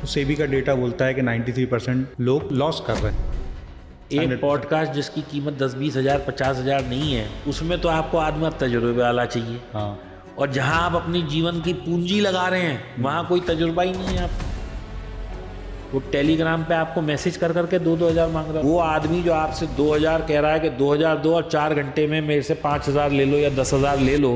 सेबी का डेटा बोलता है कि 93% लोग लॉस कर रहे हैं। एक 100% पॉडकास्ट जिसकी कीमत 10-20 हज़ार 50 हज़ार नहीं है, उसमें तो आपको आदमी तजुर्बे वाला चाहिए। हाँ, और जहां आप अपनी जीवन की पूंजी लगा रहे हैं वहां कोई तजुर्बा ही नहीं है आपको। वो टेलीग्राम पे आपको मैसेज कर करके 2-2 हज़ार मांग रहा है। वो आदमी जो आपसे 2 हज़ार कह रहा है कि 2 हज़ार दो और 4 घंटे में मेरे से 5 हज़ार ले लो या 10 हज़ार ले लो,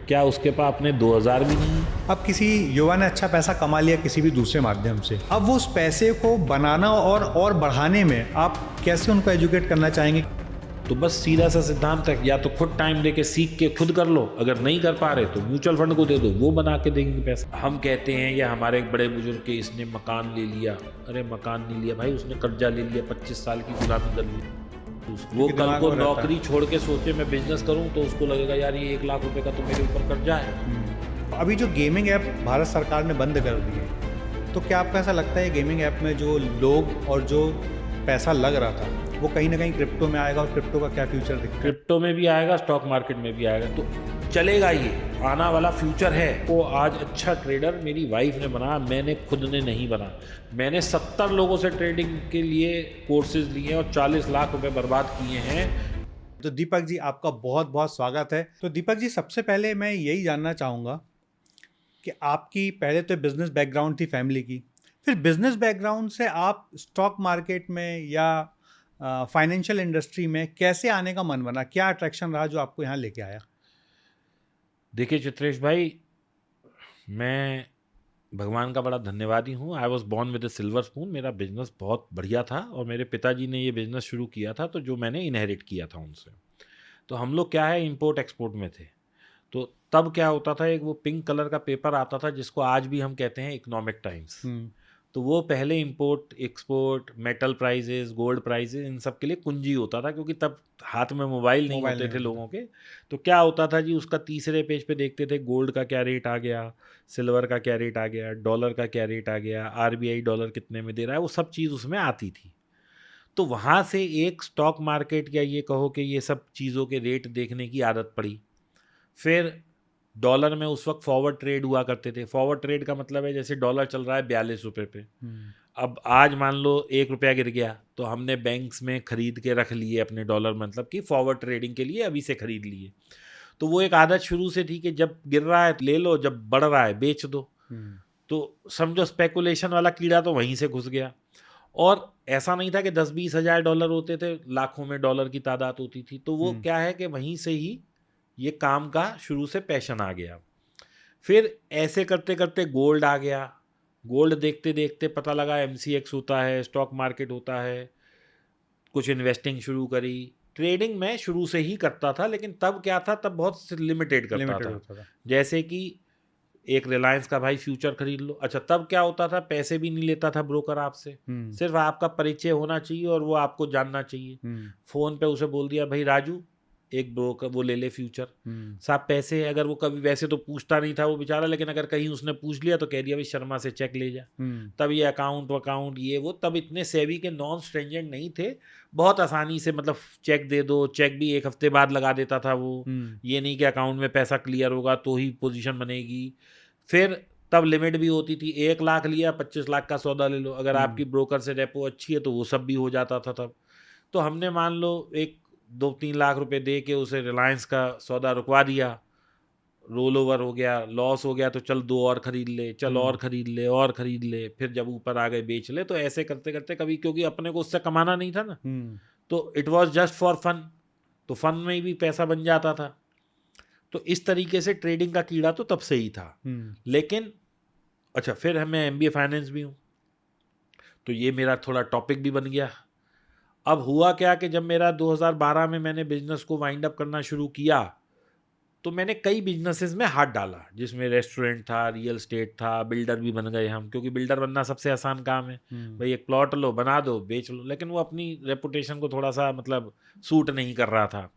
क्या उसके पास अपने 2 हज़ार भी नहीं है? अब किसी युवा ने अच्छा पैसा कमा लिया किसी भी दूसरे माध्यम से, अब वो उस पैसे को बनाना और बढ़ाने में आप कैसे उनको एजुकेट करना चाहेंगे? तो बस सीधा सा सिद्धांत है, या तो खुद टाइम देके सीख के खुद कर लो, अगर नहीं कर पा रहे तो म्यूचुअल फंड को दे दो, वो बना के देंगे पैसा। हम कहते हैं या हमारे एक बड़े बुजुर्ग के इसने मकान ले लिया, अरे मकान नहीं लिया भाई, उसने कर्जा ले लिया, 25 साल की गुलामी कर ली। वो कल दिमाग को में रहता है। नौकरी छोड़ के सोचे मैं बिजनेस करूं तो उसको लगेगा यार ये 1 लाख रुपए का तो मेरे ऊपर कर्जा है। अभी जो गेमिंग ऐप भारत सरकार ने बंद कर दी है, तो क्या आपको ऐसा लगता है गेमिंग ऐप में जो लोग और जो पैसा लग रहा था वो कहीं ना कहीं क्रिप्टो में आएगा, और क्रिप्टो का क्या फ्यूचर दिखता है? क्रिप्टो में भी आएगा, स्टॉक मार्केट में भी आएगा, तो चलेगा, ये आना वाला फ्यूचर है। वो आज अच्छा ट्रेडर मेरी वाइफ ने बना, मैंने खुद ने नहीं बना। मैंने 70 लोगों से ट्रेडिंग के लिए कोर्सेज लिए और 40 लाख रुपए बर्बाद किए हैं। तो दीपक जी, आपका बहुत बहुत स्वागत है। तो दीपक जी, सबसे पहले मैं यही जानना चाहूँगा कि आपकी पहले तो बिजनेस बैकग्राउंड थी फैमिली की, फिर बिजनेस बैकग्राउंड से आप स्टॉक मार्केट में या फाइनेंशियल इंडस्ट्री में कैसे आने का मन बना? क्या अट्रैक्शन रहा जो आपको यहाँ लेके आया? देखिए चित्रेश भाई, मैं भगवान का बड़ा धन्यवादी हूँ। I was born with a silver spoon. मेरा बिजनेस बहुत बढ़िया था और मेरे पिताजी ने ये बिजनेस शुरू किया था, तो जो मैंने इनहेरिट किया था उनसे। तो हम लोग क्या है, इंपोर्ट एक्सपोर्ट में थे। तो तब क्या होता था, एक वो पिंक कलर का पेपर आता था जिसको आज भी हम कहते हैं इकोनॉमिक टाइम्स। तो वो पहले import export, metal prices, gold prices, इन सब के लिए कुंजी होता था, क्योंकि तब हाथ में मोबाइल नहीं होते थे लोगों के। तो क्या होता था जी, उसका तीसरे पेज पे देखते थे गोल्ड का क्या रेट आ गया, सिल्वर का क्या रेट आ गया, डॉलर का क्या रेट आ गया, आरबीआई डॉलर कितने में दे रहा है, वो सब चीज़ उसमें आती थी। तो वहाँ से एक स्टॉक मार्केट या ये कहो कि ये सब चीज़ों के रेट देखने की आदत पड़ी। फिर डॉलर में उस वक्त फॉरवर्ड ट्रेड हुआ करते थे। फॉरवर्ड ट्रेड का मतलब है जैसे डॉलर चल रहा है 42 रुपये पे, अब आज मान लो 1 रुपया गिर गया, तो हमने बैंक्स में खरीद के रख लिए अपने डॉलर, मतलब कि फॉरवर्ड ट्रेडिंग के लिए अभी से खरीद लिए। तो वो एक आदत शुरू से थी कि जब गिर रहा है ले लो, जब बढ़ रहा है बेच दो। तो समझो स्पेकुलेशन वाला कीड़ा तो वहीं से घुस गया। और ऐसा नहीं था कि 10-20 हज़ार डॉलर होते थे, लाखों में डॉलर की तादाद होती थी। तो वो क्या है कि वहीं से ही ये काम का शुरू से पैशन आ गया। फिर ऐसे करते करते गोल्ड आ गया। गोल्ड देखते देखते पता लगा MCX होता है, स्टॉक मार्केट होता है, कुछ इन्वेस्टिंग शुरू करी। ट्रेडिंग मैं शुरू से ही करता था, लेकिन तब क्या था, तब बहुत लिमिटेड करता होता था। था। जैसे कि एक रिलायंस का भाई फ्यूचर खरीद लो। अच्छा, तब क्या होता था, पैसे भी नहीं लेता था ब्रोकर आपसे, सिर्फ आपका परिचय होना चाहिए और वो आपको जानना चाहिए। फोन पे उसे बोल दिया भाई राजू एक ब्रोकर वो ले ले फ्यूचर, साहब पैसे। अगर वो कभी वैसे तो पूछता नहीं था वो बेचारा, लेकिन अगर कहीं उसने पूछ लिया तो कह दिया भाई शर्मा से चेक ले जा। तब ये अकाउंट वकाउंट ये वो, तब इतने सेवी के नॉन स्ट्रेंजेंट नहीं थे, बहुत आसानी से मतलब चेक दे दो, चेक भी 1 हफ्ते बाद लगा देता था वो। ये नहीं कि अकाउंट में पैसा क्लियर होगा तो ही पोजीशन बनेगी। फिर तब लिमिट भी होती थी, 1 लाख लिया 25 लाख का सौदा ले लो, अगर आपकी ब्रोकर से रेपो अच्छी है तो वो सब भी हो जाता था तब। तो हमने मान लो 1-2-3 लाख रुपए दे के उसे रिलायंस का सौदा रुकवा दिया। रोल ओवर हो गया, लॉस हो गया, तो चल 2 और खरीद ले, चल और खरीद ले और खरीद ले, फिर जब ऊपर आ गए बेच ले। तो ऐसे करते करते कभी, क्योंकि अपने को उससे कमाना नहीं था ना, तो it was just for fun, तो फन में भी पैसा बन जाता था। तो इस तरीके से ट्रेडिंग का कीड़ा तो तब से ही था। लेकिन अच्छा, फिर मैं MBA फाइनेंस भी हूँ, तो ये मेरा थोड़ा टॉपिक भी बन गया। अब हुआ क्या कि जब मेरा 2012 में मैंने बिजनेस को वाइंड अप करना शुरू किया, तो मैंने कई बिजनेसेस में हाथ डाला, जिसमें रेस्टोरेंट था, रियल स्टेट था, बिल्डर भी बन गए हम, क्योंकि बिल्डर बनना सबसे आसान काम है। भाई एक प्लॉट लो, बना दो, बेच लो। लेकिन वो अपनी रेपुटेशन को थोड़ा सा मतलब सूट नहीं कर रहा था।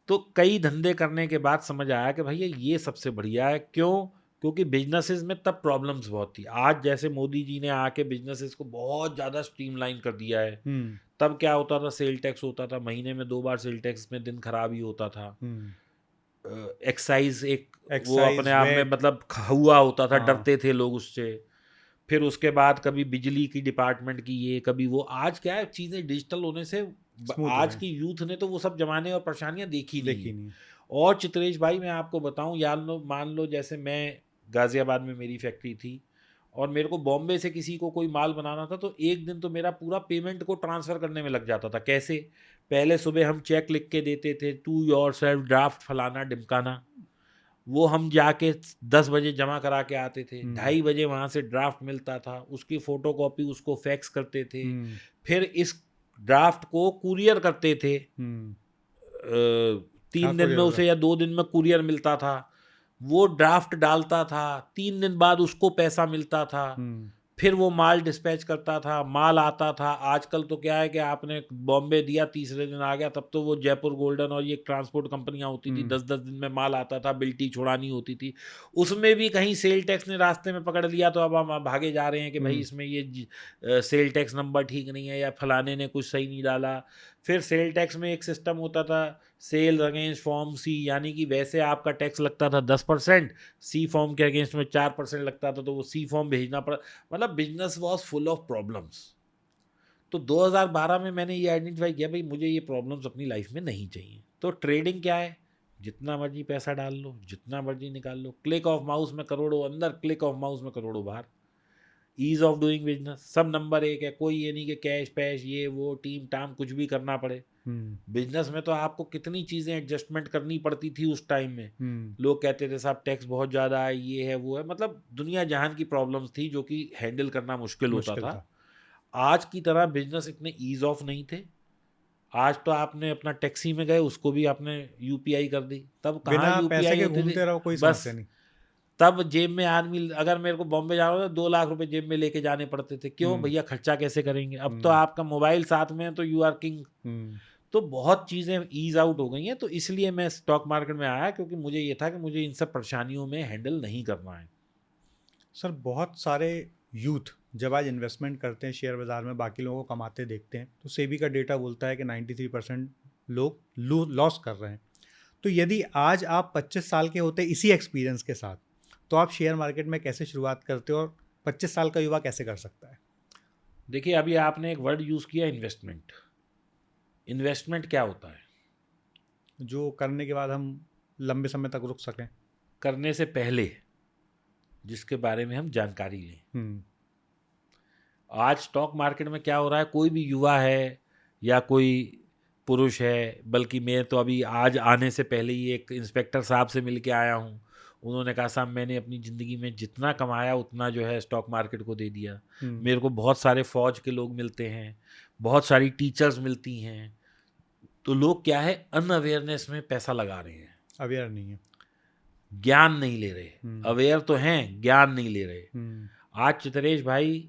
तो कई धंधे करने के बाद समझ आया कि भैया ये सबसे बढ़िया है। क्यों? क्योंकि बिजनेसेस में तब प्रॉब्लम्स बहुत थी। आज जैसे मोदी जी ने आके बिजनेसेस को बहुत ज़्यादा स्ट्रीमलाइन कर दिया है, तब क्या होता था, सेल टैक्स होता था, महीने में 2 बार सेल टैक्स में दिन खराब ही होता था। एक्साइज एक वो अपने आप में मतलब हुआ होता था, डरते थे लोग उससे। फिर उसके बाद कभी बिजली की डिपार्टमेंट की ये, कभी वो। आज क्या है, चीज़ें डिजिटल होने से Smooth हो आज गए। की यूथ ने तो वो सब जमाने और परेशानियां देखी नहीं देखी है। नहीं। और चित्रेश भाई मैं आपको बताऊं, मान लो जैसे मैं गाजियाबाद में मेरी फैक्ट्री थी और मेरे को बॉम्बे से किसी को कोई माल बनाना था, तो एक दिन तो मेरा पूरा पेमेंट को ट्रांसफ़र करने में लग जाता था। कैसे? पहले सुबह हम चेक लिख के देते थे, टू योर सेल्फ ड्राफ्ट फलाना ढिमकाना, वो हम जाके 10 बजे जमा करा के आते थे। 2:30 बजे वहाँ से ड्राफ्ट मिलता था, उसकी फ़ोटोकॉपी उसको फैक्स करते थे। फिर इस ड्राफ्ट को कुरियर करते थे। 3 दिन में उसे या 2 दिन में कुरियर मिलता था। वो ड्राफ्ट डालता था, 3 दिन बाद उसको पैसा मिलता था। फिर वो माल डिस्पैच करता था, माल आता था। आजकल तो क्या है कि आपने बॉम्बे दिया, तीसरे दिन आ गया। तब तो वो जयपुर गोल्डन और ये ट्रांसपोर्ट कंपनियां होती थी, 10-10 दिन में माल आता था, बिल्टी छुड़ानी होती थी। उसमें भी कहीं सेल टैक्स ने रास्ते में पकड़ लिया, तो अब हम भागे जा रहे हैं कि भाई इसमें ये सेल टैक्स नंबर ठीक नहीं है या फलाने ने कुछ सही नहीं डाला। फिर सेल टैक्स में एक सिस्टम होता था, सेल अगेंस्ट फॉर्म सी, यानी कि वैसे आपका टैक्स लगता था 10%, सी फॉर्म के अगेंस्ट में 4% लगता था, तो वो सी फॉर्म भेजना पड़ा। मतलब business was full of problems. तो 2012 में मैंने ये आइडेंटिफाई किया, भाई मुझे ये प्रॉब्लम्स अपनी लाइफ में नहीं चाहिए। तो ट्रेडिंग क्या है, जितना मर्जी पैसा डाल लो, जितना मर्जी निकाल लो, क्लिक ऑफ माउस में करोड़ों अंदर, क्लिक ऑफ माउस में करोड़ों बाहर। ईज ऑफ डूइंग बिजनेस सब नंबर 1 है। कोई ये नहीं कि कैश पैश ये वो टीम टाम कुछ भी करना पड़े। बिजनेस में तो आपको कितनी चीज़ें एडजस्टमेंट करनी पड़ती थी उस टाइम में। लोग कहते थे साहब टैक्स बहुत ज़्यादा है, ये है वो है, मतलब दुनिया जहान की प्रॉब्लम्स थी जो कि हैंडल करना मुश्किल होता था। आज की तरह बिजनेस इतने ईज ऑफ नहीं थे। आज तो आपने अपना टैक्सी में गए, उसको भी आपने यूपीआई कर दी। तब कहाँ बिना पैसे यूपीआई के होती थी? घूमते रहो, कोई बस समस्या नहीं। तब जेब में आदमी, अगर मेरे को बॉम्बे जाना होता 2 लाख रुपए जेब में लेके जाने पड़ते थे। क्यों भैया, खर्चा कैसे करेंगे? अब तो आपका मोबाइल साथ में है तो यू आर किंग। तो बहुत चीज़ें ईज आउट हो गई हैं। तो इसलिए मैं स्टॉक मार्केट में आया, क्योंकि मुझे ये था कि मुझे इन सब परेशानियों में हैंडल नहीं करना है। सर बहुत सारे यूथ जब आज इन्वेस्टमेंट करते हैं शेयर बाज़ार में, बाकी लोगों को कमाते देखते हैं, तो सेबी का डेटा बोलता है कि 93% लोग लॉस कर रहे हैं। तो यदि आज आप 25 साल के होते इसी एक्सपीरियंस के साथ, तो आप शेयर मार्केट में कैसे शुरुआत करते हो और 25 साल का युवा कैसे कर सकता है? देखिए, अभी आपने एक वर्ड यूज़ किया, इन्वेस्टमेंट। इन्वेस्टमेंट क्या होता है? जो करने के बाद हम लंबे समय तक रुक सकें। करने से पहले जिसके बारे में हम जानकारी लें। आज स्टॉक मार्केट में क्या हो रहा है, कोई भी युवा है या कोई पुरुष है, बल्कि मैं तो अभी आज आने से पहले ही एक इंस्पेक्टर साहब से मिल के आया हूँ। उन्होंने कहा साहब मैंने अपनी ज़िंदगी में जितना कमाया उतना जो है स्टॉक मार्केट को दे दिया। मेरे को बहुत सारे फौज के लोग मिलते हैं, बहुत सारी टीचर्स मिलती हैं। तो लोग क्या है, अनअवेयरनेस में पैसा लगा रहे हैं, अवेयर नहीं है, ज्ञान नहीं ले रहे। अवेयर तो हैं, ज्ञान नहीं ले रहे। आज चित्रेश भाई,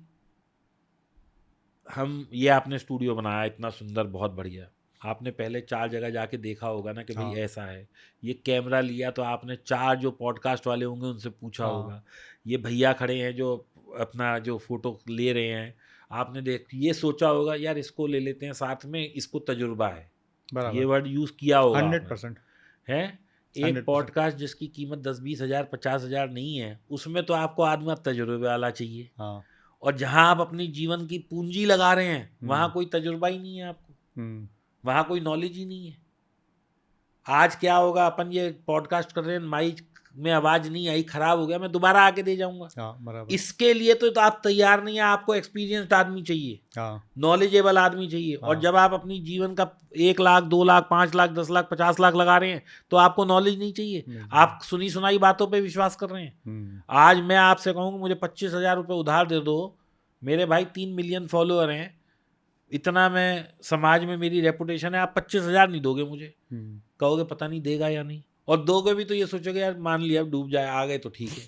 हम ये आपने स्टूडियो बनाया इतना सुंदर, बहुत बढ़िया। आपने पहले 4 जगह जाके देखा होगा ना कि भाई ऐसा है। ये कैमरा लिया तो आपने 4 जो पॉडकास्ट वाले होंगे उनसे पूछा होगा। ये भैया खड़े हैं जो अपना जो फोटो ले रहे हैं, आपने ये सोचा होगा यार इसको ले लेते हैं साथ में, इसको तजुर्बा है। ये वर्ड यूज़ किया होगा 100% है। एक पॉडकास्ट जिसकी कीमत 10-20 हज़ार 50 हज़ार नहीं है, उसमें तो आपको आदमी तजुर्बे वाला चाहिए। और जहां आप अपनी जीवन की पूंजी लगा रहे हैं, वहां कोई तजुर्बा ही नहीं है आपको, वहां कोई नॉलेज ही नहीं है। आज क्या होगा, अपन ये पॉडकास्ट कर रहे हैं, माइक में आवाज नहीं आई, खराब हो गया, मैं दोबारा आके दे जाऊंगा। इसके लिए तो आप तैयार नहीं है। आपको एक्सपीरियंस्ड आदमी चाहिए, नॉलेजेबल आदमी चाहिए। और जब आप अपनी जीवन का 1 लाख 2 लाख 5 लाख 10 लाख 50 लाख लगा रहे हैं, तो आपको नॉलेज नहीं चाहिए। आप सुनी सुनाई बातों पे विश्वास कर रहे हैं। आज मैं आपसे कहूँगा मुझे 25,000 रुपये उधार दे दो, मेरे भाई 3 मिलियन फॉलोअर हैं, इतना मैं समाज में मेरी रेपुटेशन है, आप 25,000 नहीं दोगे मुझे, कहोगे पता नहीं देगा या नहीं। और दोगे भी तो ये सोचोगे यार मान लिया डूब जाए, आ गए तो ठीक है।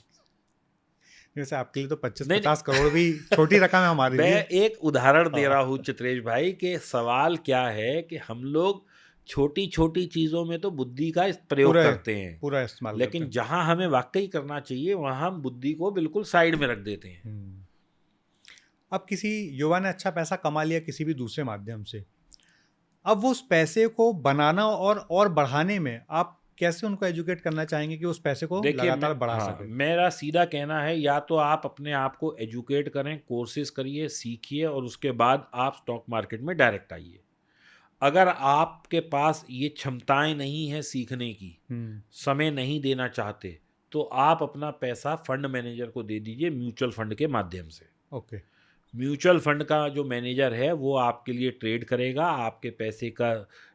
वैसे आपके लिए तो 25-50 करोड़ भी छोटी रकम है हमारे लिए। मैं एक उदाहरण दे रहा हूँ चित्रेश भाई के, सवाल क्या है कि हम लोग छोटी छोटी चीज़ों में तो बुद्धि का प्रयोग करते हैं, पूरा इस्तेमाल, लेकिन जहां हमें वाकई करना चाहिए वहां हम बुद्धि को बिल्कुल साइड में रख देते हैं। अब किसी युवा ने अच्छा पैसा कमा लिया किसी भी दूसरे माध्यम से, अब वो उस पैसे को बनाना और बढ़ाने में आप कैसे उनको एजुकेट करना चाहेंगे कि उस पैसे को देखिए लगातार बढ़ा हाँ, सके? मेरा सीधा कहना है, या तो आप अपने आप को एजुकेट करें, कोर्सेज करिए, सीखिए, और उसके बाद आप स्टॉक मार्केट में डायरेक्ट आइए। अगर आपके पास ये क्षमताएं नहीं है सीखने की, समय नहीं देना चाहते, तो आप अपना पैसा फंड मैनेजर को दे दीजिए म्यूचुअल फंड के माध्यम से। ओके। म्यूचुअल फंड का जो मैनेजर है वो आपके लिए ट्रेड करेगा, आपके पैसे का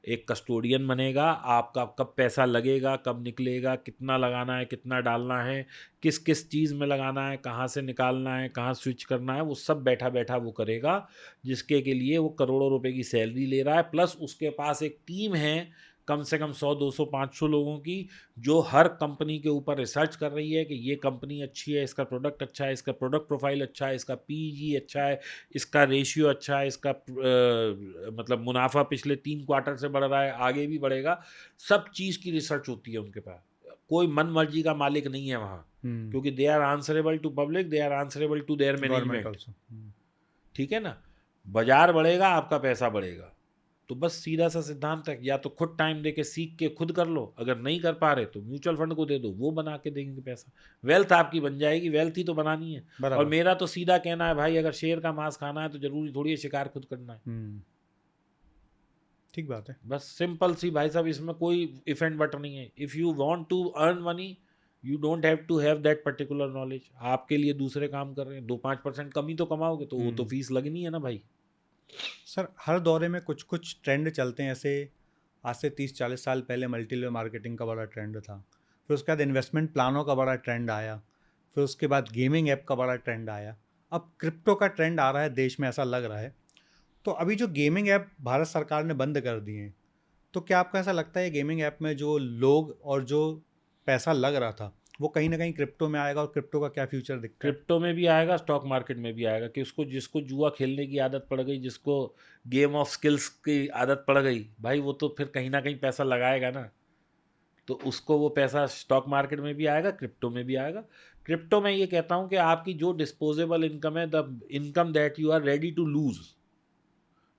एक कस्टोडियन बनेगा, आपका कब पैसा लगेगा, कब निकलेगा, कितना लगाना है, कितना डालना है, किस किस चीज़ में लगाना है, कहाँ से निकालना है, कहाँ स्विच करना है, वो सब बैठा बैठा वो करेगा, जिसके के लिए वो करोड़ों रुपए की सैलरी ले रहा है। प्लस उसके पास एक टीम है कम से कम 100 200 500 लोगों की, जो हर कंपनी के ऊपर रिसर्च कर रही है कि ये कंपनी अच्छी है, इसका प्रोडक्ट अच्छा है, इसका प्रोडक्ट प्रोफाइल अच्छा है, इसका पीई अच्छा है, इसका रेशियो अच्छा है, इसका मतलब मुनाफा पिछले 3 क्वार्टर से बढ़ रहा है, आगे भी बढ़ेगा। सब चीज़ की रिसर्च होती है उनके पास। कोई मन मर्जी का मालिक नहीं है वहाँ, क्योंकि they are answerable to public, they are answerable to their government management. Also. ठीक है ना? बाजार बढ़ेगा, आपका पैसा बढ़ेगा। तो बस सीधा सा सिद्धांत है, या तो खुद टाइम दे के सीख के खुद कर लो, अगर नहीं कर पा रहे तो म्यूचुअल फंड को दे दो, वो बना के देंगे पैसा, वेल्थ आपकी बन जाएगी। वेल्थ ही तो बनानी है। और बराबर। मेरा तो सीधा कहना है भाई, अगर शेर का मांस खाना है तो जरूरी थोड़ी है शिकार खुद करना है। ठीक बात है। बस सिंपल सी भाई साहब, इसमें कोई इफ एंड बट नहीं है। If you want to earn money, you don't have to have that particular knowledge. आपके लिए दूसरे काम कर रहे हैं, 2-5% कम ही तो कमाओगे, तो वो तो फीस लगनी है ना भाई। सर, हर दौरे में कुछ कुछ ट्रेंड चलते हैं। ऐसे आज से 30-40 साल पहले मल्टी लेवल मार्केटिंग का बड़ा ट्रेंड था, फिर उसके बाद इन्वेस्टमेंट प्लानों का बड़ा ट्रेंड आया, फिर उसके बाद गेमिंग ऐप का बड़ा ट्रेंड आया, अब क्रिप्टो का ट्रेंड आ रहा है देश में, ऐसा लग रहा है। तो अभी जो गेमिंग ऐप भारत सरकार ने बंद कर दिए हैं, तो क्या आपको ऐसा लगता है गेमिंग ऐप में जो लोग और जो पैसा लग रहा था वो कहीं ना कहीं क्रिप्टो में आएगा, और क्रिप्टो का क्या फ्यूचर दिखता है? क्रिप्टो में भी आएगा, स्टॉक मार्केट में भी आएगा। कि उसको, जिसको जुआ खेलने की आदत पड़ गई, जिसको गेम ऑफ स्किल्स की आदत पड़ गई भाई, वो तो फिर कहीं ना कहीं पैसा लगाएगा ना। तो उसको वो पैसा स्टॉक मार्केट में भी आएगा, क्रिप्टो में भी आएगा। क्रिप्टो में ये कहता हूँ कि आपकी जो डिस्पोजेबल इनकम है, the income that you are ready to lose,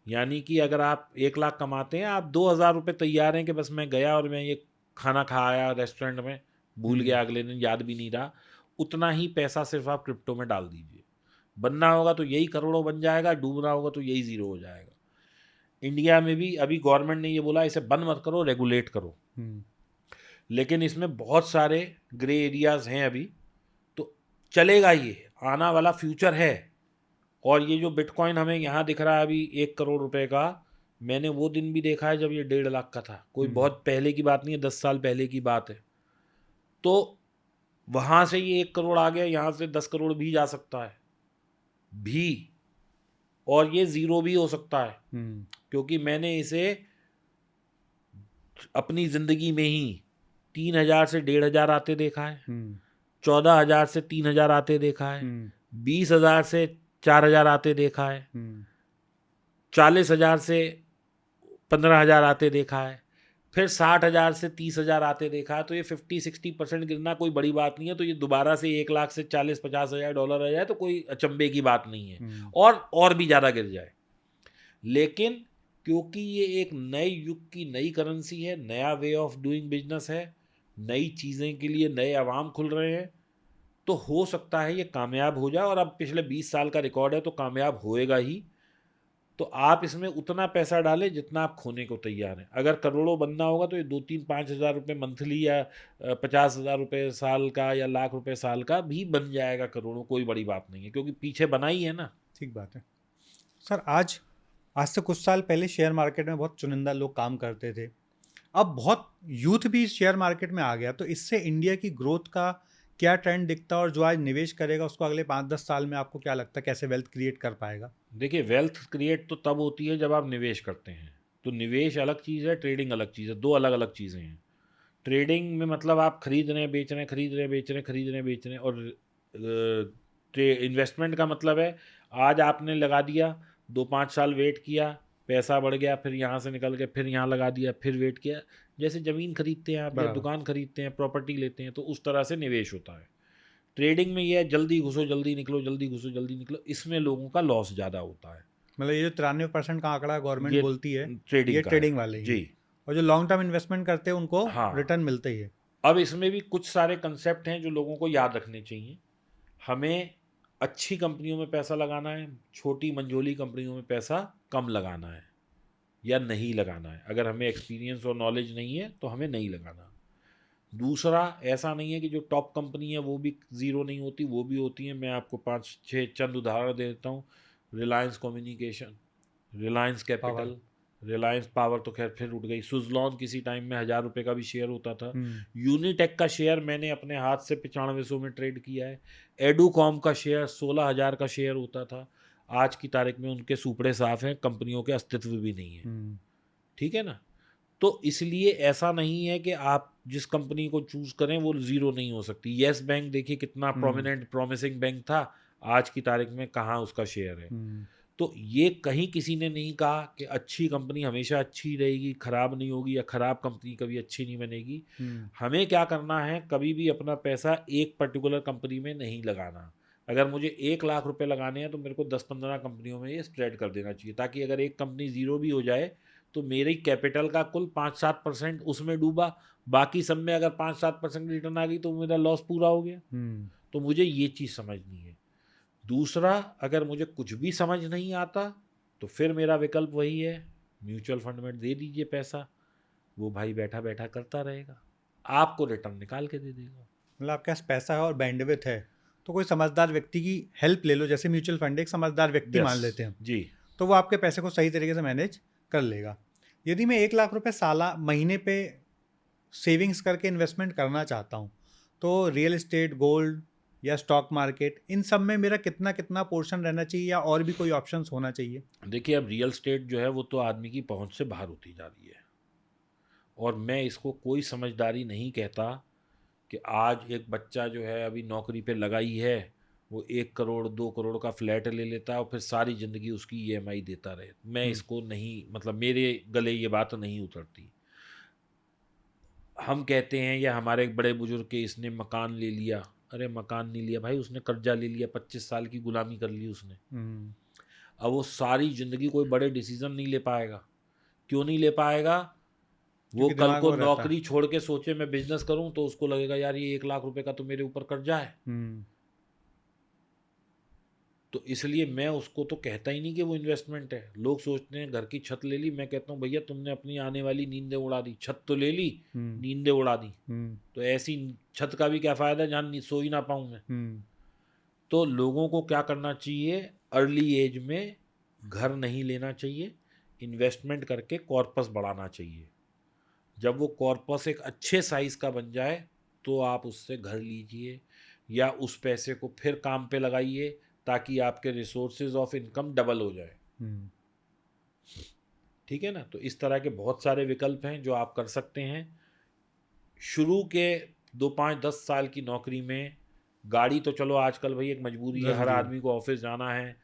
यानी कि अगर आप 1 लाख कमाते हैं, आप 2,000 रुपये तैयार हैं कि बस मैं गया और मैं ये खाना खाया रेस्टोरेंट में, भूल गया, अगले दिन याद भी नहीं रहा, उतना ही पैसा सिर्फ आप क्रिप्टो में डाल दीजिए। बनना होगा तो यही करोड़ों बन जाएगा, डूबना होगा तो यही ज़ीरो हो जाएगा। इंडिया में भी अभी गवर्नमेंट ने ये बोला इसे बंद मत करो, रेगुलेट करो, लेकिन इसमें बहुत सारे ग्रे एरियाज हैं अभी। तो चलेगा, ये आना वाला फ्यूचर है। और ये जो बिटकॉइन हमें यहाँ दिख रहा है अभी 1 करोड़ रुपए का, मैंने वो दिन भी देखा है जब ये 1.5 लाख का था। कोई बहुत पहले की बात नहीं है, 10 साल पहले की बात है। तो वहाँ से ये 1 करोड़ आ गया, यहाँ से 10 करोड़ भी जा सकता है भी, और ये ज़ीरो भी हो सकता है, क्योंकि मैंने इसे अपनी ज़िंदगी में ही 3,000 से 1,500 आते देखा है, 14,000 से 3,000 आते देखा है, 20,000 से 4,000 आते देखा है, 40,000 से 15,000 आते देखा है, फिर 60,000 से 30,000 आते देखा है। तो ये 50-60% गिरना कोई बड़ी बात नहीं है। तो ये दोबारा से 1 लाख से 40-50,000 डॉलर आ जाए तो कोई अचंभे की बात नहीं है, और भी ज़्यादा गिर जाए। लेकिन क्योंकि ये एक नए युग की नई करेंसी है, नया वे ऑफ डूइंग बिजनेस है, नई चीज़ें के लिए नए अवाम खुल रहे हैं, तो हो सकता है ये कामयाब हो जाए। और अब पिछले 20 साल का रिकॉर्ड है, तो कामयाब होएगा ही। तो आप इसमें उतना पैसा डालें जितना आप खोने को तैयार हैं। अगर करोड़ों बनना होगा तो ये 2-3-5 हज़ार रुपये मंथली, या 50,000 रुपये साल का, या लाख रुपए साल का भी बन जाएगा करोड़ों, कोई बड़ी बात नहीं है, क्योंकि पीछे बना ही है ना। ठीक बात है। सर, आज से कुछ साल पहले शेयर मार्केट में बहुत चुनिंदा लोग काम करते थे, अब बहुत यूथ भी शेयर मार्केट में आ गया। तो इससे इंडिया की ग्रोथ का क्या ट्रेंड दिखता है, और जो आज निवेश करेगा उसको अगले 5-10 साल में आपको क्या लगता है कैसे वेल्थ क्रिएट कर पाएगा? देखिए, वेल्थ क्रिएट तो तब होती है जब आप निवेश करते हैं। तो निवेश अलग चीज़ है, ट्रेडिंग अलग चीज़ है, 2 अलग अलग चीज़ें हैं। ट्रेडिंग में मतलब आप खरीद रहे हैं, बेच रहे हैं, खरीद रहे हैं, बेच रहे हैं, खरीद रहे हैं, बेच रहे हैं। और इन्वेस्टमेंट का मतलब है आज आपने लगा दिया, 2-5 साल वेट किया, पैसा बढ़ गया, फिर यहाँ से निकल के फिर यहाँ लगा दिया, फिर वेट किया। जैसे ज़मीन खरीदते हैं आप, या दुकान खरीदते हैं, प्रॉपर्टी लेते हैं, तो उस तरह से निवेश होता है। ट्रेडिंग में ये है जल्दी घुसो जल्दी निकलो, जल्दी घुसो जल्दी निकलो, इसमें लोगों का लॉस ज़्यादा होता है। मतलब ये जो 93% का आंकड़ा गवर्नमेंट बोलती है, ट्रेडिंग ये का ट्रेडिंग वाले ही जी। और जो लॉन्ग टर्म इन्वेस्टमेंट करते हैं उनको हाँ। रिटर्न मिलता ही है। अब इसमें भी कुछ सारे कंसेप्ट हैं जो लोगों को याद रखने चाहिए। हमें अच्छी कंपनियों में पैसा लगाना है, छोटी मंझोली कंपनियों में पैसा कम लगाना है या नहीं लगाना है। अगर हमें एक्सपीरियंस और नॉलेज नहीं है तो हमें नहीं लगाना। दूसरा, ऐसा नहीं है कि जो टॉप कंपनी है वो भी ज़ीरो नहीं होती, वो भी होती है। मैं आपको 5-6 चंद उदाहरण दे देता हूँ। Reliance communication, Reliance power. Capital, Reliance power तो खैर फिर उठ गई। सुजलॉन किसी टाइम में 1,000 रुपये का भी शेयर होता था। यूनिटेक का शेयर मैंने अपने हाथ से 9500 में ट्रेड किया है। एडुकॉम का शेयर 16,000 का शेयर होता था। आज की तारीख में उनके सुपड़े साफ हैं, कंपनियों के अस्तित्व भी नहीं है। ठीक है ना। तो इसलिए ऐसा नहीं है कि आप जिस कंपनी को चूज करें वो ज़ीरो नहीं हो सकती। येस बैंक देखिए कितना प्रोमिनेंट प्रॉमिसिंग बैंक था, आज की तारीख में कहाँ उसका शेयर है। तो ये कहीं किसी ने नहीं कहा कि अच्छी कंपनी हमेशा अच्छी रहेगी, खराब नहीं होगी, या खराब कंपनी कभी अच्छी नहीं बनेगी। हमें क्या करना है, कभी भी अपना पैसा एक पर्टिकुलर कंपनी में नहीं लगाना। अगर मुझे 1,00,000 रुपए लगाने हैं तो मेरे को 10-15 कंपनियों में ये स्प्रेड कर देना चाहिए, ताकि अगर एक कंपनी ज़ीरो भी हो जाए तो मेरी कैपिटल का कुल 5-7% उसमें डूबा, बाकी सब में अगर 5-7% रिटर्न आ गई तो मेरा लॉस पूरा हो गया। तो मुझे ये चीज़ समझनी है। दूसरा, अगर मुझे कुछ भी समझ नहीं आता तो फिर मेरा विकल्प वही है, म्यूचुअल फंड में दे दीजिए पैसा, वो भाई बैठा बैठा करता रहेगा, आपको रिटर्न निकाल के दे देगा। मतलब आपके पास पैसा है और बैंडविड्थ है तो कोई समझदार व्यक्ति की हेल्प ले लो, जैसे म्यूचुअल फंड एक समझदार व्यक्ति मान लेते हैं जी, तो वो आपके पैसे को सही तरीके से मैनेज कर लेगा। यदि मैं 1,00,000 रुपए साला महीने पे सेविंग्स करके इन्वेस्टमेंट करना चाहता हूँ तो रियल एस्टेट, गोल्ड या स्टॉक मार्केट, इन सब में मेरा कितना कितना पोर्शन रहना चाहिए या और भी कोई ऑप्शंस होना चाहिए? देखिए अब रियल स्टेट जो है वो तो आदमी की पहुंच से बाहर होती जा रही है, और मैं इसको कोई समझदारी नहीं कहता कि आज एक बच्चा जो है अभी नौकरी पे लगा ही है, वो 1 करोड़ 2 करोड़ का फ्लैट ले लेता है और फिर सारी ज़िंदगी उसकी ईएमआई देता रहे। मैं इसको नहीं, मतलब मेरे गले ये बात नहीं उतरती। हम कहते हैं या हमारे एक बड़े बुजुर्ग के इसने मकान ले लिया, अरे मकान नहीं लिया भाई, उसने कर्जा ले लिया, 25 साल की गुलामी कर ली उसने। अब वो सारी ज़िंदगी कोई बड़े डिसीजन नहीं ले पाएगा। क्यों नहीं ले पाएगा? वो क्योंकि कल दिमाग को वो रहता है। नौकरी छोड़ के सोचे मैं बिजनेस करूं तो उसको लगेगा यार ये 1,00,000 रुपए का तो मेरे ऊपर कर्जा है। तो इसलिए मैं उसको तो कहता ही नहीं कि वो इन्वेस्टमेंट है। लोग सोचते हैं घर की छत ले ली, मैं कहता हूँ भैया तुमने अपनी आने वाली नींदें उड़ा दी। छत तो ले ली, नींदें उड़ा दी, तो ऐसी छत का भी क्या फ़ायदा जहाँ सो ही ना पाऊँ मैं। तो लोगों को क्या करना चाहिए, अर्ली एज में घर नहीं लेना चाहिए, इन्वेस्टमेंट करके कॉर्पस बढ़ाना चाहिए। जब वो कॉर्पस एक अच्छे साइज़ का बन जाए तो आप उससे घर लीजिए, या उस पैसे को फिर काम पे लगाइए ताकि आपके रिसोर्सेज ऑफ इनकम डबल हो जाए। ठीक है ना। तो इस तरह के बहुत सारे विकल्प हैं जो आप कर सकते हैं। शुरू के 2-5-10 साल की नौकरी में गाड़ी तो चलो आजकल भाई एक मजबूरी है, हर आदमी को ऑफिस जाना है,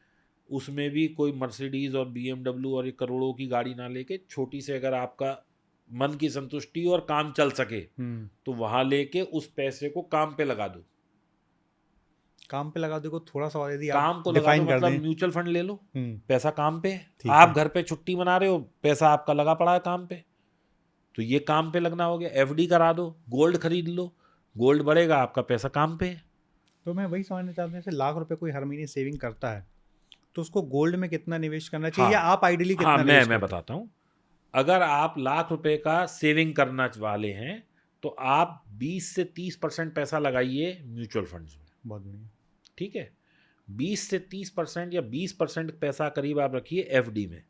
उसमें भी कोई मर्सिडीज़ और BMW और 1 करोड़ों की गाड़ी ना लेके छोटी से, अगर आपका मन की संतुष्टि और काम चल सके तो वहां लेके उस पैसे को काम पे लगा दो। काम पे लगा दो थोड़ा सा और यदि आप काम को लगा दो डिफाइन कर मतलब दें। म्यूचुअल फंड ले लो, पैसा काम पे है। ठीक आप है। घर पे छुट्टी मना रहे हो, पैसा आपका लगा पड़ा है काम पे, तो ये काम पे लगना हो गया। FD करा दो, गोल्ड खरीद लो, गोल्ड बढ़ेगा, आपका पैसा काम पे है। तो मैं वही समझना चाहता हूँ, जैसे 1,00,000 रुपए कोई हर महीने सेविंग करता है तो उसको गोल्ड में कितना निवेश करना चाहिए, या हाँ आप आइडियली हाँ, कितना निवेश मैं करते बताता हूँ। अगर आप 1,00,000 रुपए का सेविंग करना वाले हैं तो आप 20 से 30% पैसा लगाइए म्यूचुअल फंड्स में। बहुत बढ़िया। ठीक है, 20 से 30% या 20% पैसा करीब आप रखिए FD में।